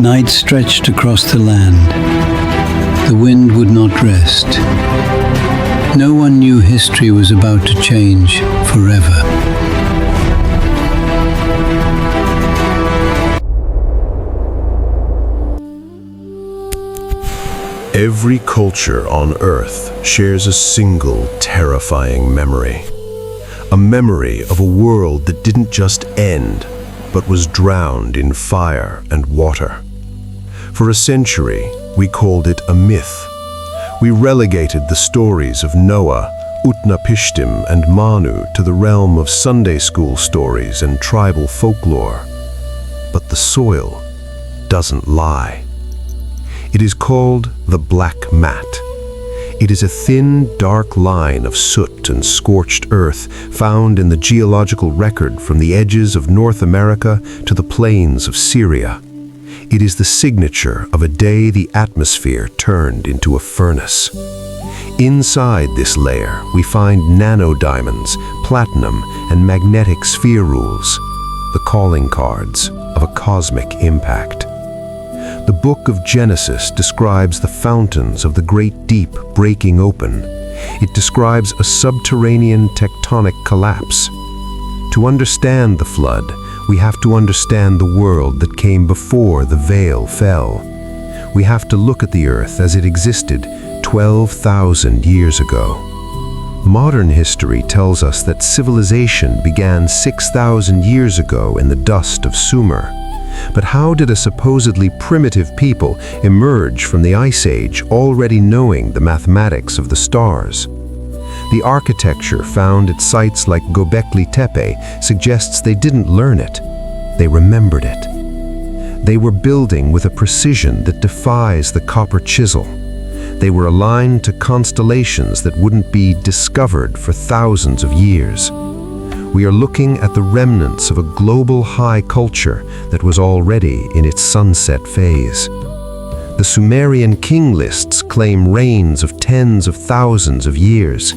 Night stretched across the land. The wind would not rest. No one knew history was about to change forever. Every culture on Earth shares a single terrifying memory. A memory of a world that didn't just end, but was drowned in fire and water. For a century, we called it a myth. We relegated the stories of Noah, Utnapishtim, and Manu to the realm of Sunday school stories and tribal folklore. But the soil doesn't lie. It is called the black mat. It is a thin, dark line of soot and scorched earth found in the geological record from the edges of North America to the plains of Syria. It is the signature of a day the atmosphere turned into a furnace. Inside this layer, we find nanodiamonds, platinum, and magnetic spherules, the calling cards of a cosmic impact. The book of Genesis describes the fountains of the great deep breaking open. It describes a subterranean tectonic collapse. To understand the flood, we have to understand the world that came before the veil fell. We have to look at the earth as it existed 12,000 years ago. Modern history tells us that civilization began 6,000 years ago in the dust of Sumer. But how did a supposedly primitive people emerge from the Ice Age already knowing the mathematics of the stars? The architecture found at sites like Göbekli Tepe suggests they didn't learn it, they remembered it. They were building with a precision that defies the copper chisel. They were aligned to constellations that wouldn't be discovered for thousands of years. We are looking at the remnants of a global high culture that was already in its sunset phase. The Sumerian King Lists claim reigns of tens of thousands of years.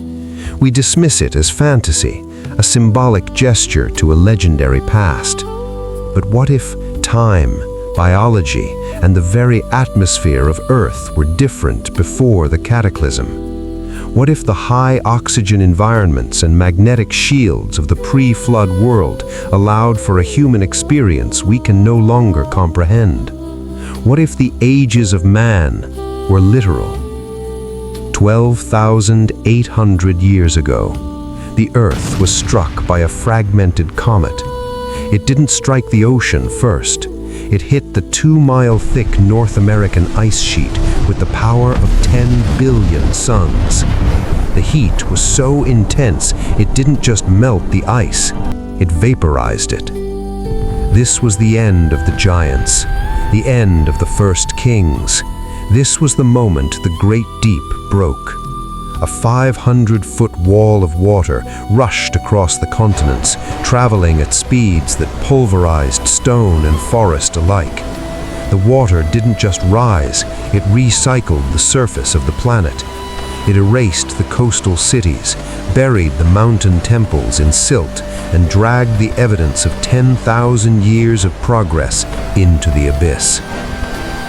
We dismiss it as fantasy, a symbolic gesture to a legendary past. But what if time, biology, and the very atmosphere of Earth were different before the cataclysm? What if the high oxygen environments and magnetic shields of the pre-flood world allowed for a human experience we can no longer comprehend? What if the ages of man were literal? 12,800 years ago, the Earth was struck by a fragmented comet. It didn't strike the ocean first. It hit the 2-mile-thick North American ice sheet with the power of 10 billion suns. The heat was so intense, it didn't just melt the ice, it vaporized it. This was the end of the giants, the end of the first kings. This was the moment the great deep broke. A 500-foot wall of water rushed across the continents, traveling at speeds that pulverized stone and forest alike. The water didn't just rise, it recycled the surface of the planet. It erased the coastal cities, buried the mountain temples in silt, and dragged the evidence of 10,000 years of progress into the abyss.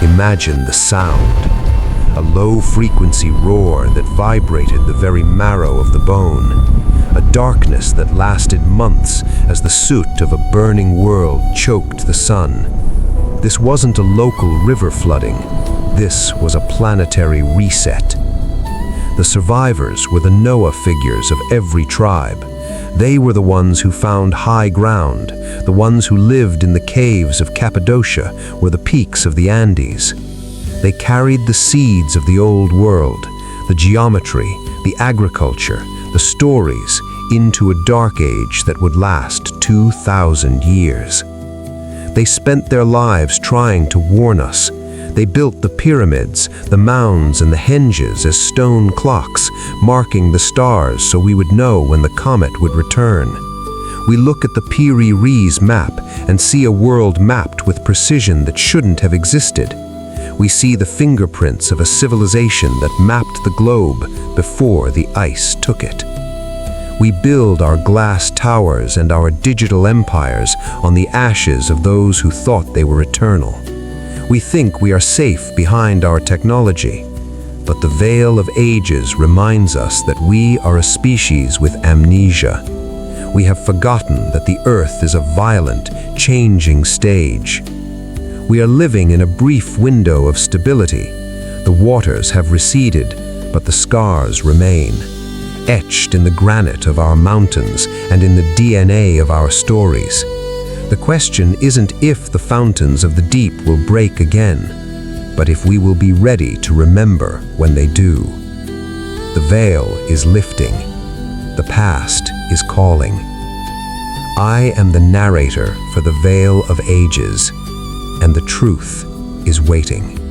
Imagine the sound. A low-frequency roar that vibrated the very marrow of the bone. A darkness that lasted months as the soot of a burning world choked the sun. This wasn't a local river flooding. This was a planetary reset. The survivors were the Noah figures of every tribe. They were the ones who found high ground, the ones who lived in the caves of Cappadocia or the peaks of the Andes. They carried the seeds of the old world, the geometry, the agriculture, the stories, into a dark age that would last 2,000 years. They spent their lives trying to warn us. They built the pyramids, the mounds, and the henges as stone clocks, marking the stars so we would know when the comet would return. We look at the Piri-Reis map and see a world mapped with precision that shouldn't have existed. We see the fingerprints of a civilization that mapped the globe before the ice took it. We build our glass towers and our digital empires on the ashes of those who thought they were eternal. We think we are safe behind our technology, but the veil of ages reminds us that we are a species with amnesia. We have forgotten that the Earth is a violent, changing stage. We are living in a brief window of stability. The waters have receded, but the scars remain, etched in the granite of our mountains and in the DNA of our stories. The question isn't if the fountains of the deep will break again, but if we will be ready to remember when they do. The veil is lifting. The past is calling. I am the narrator for the veil of ages, and the truth is waiting.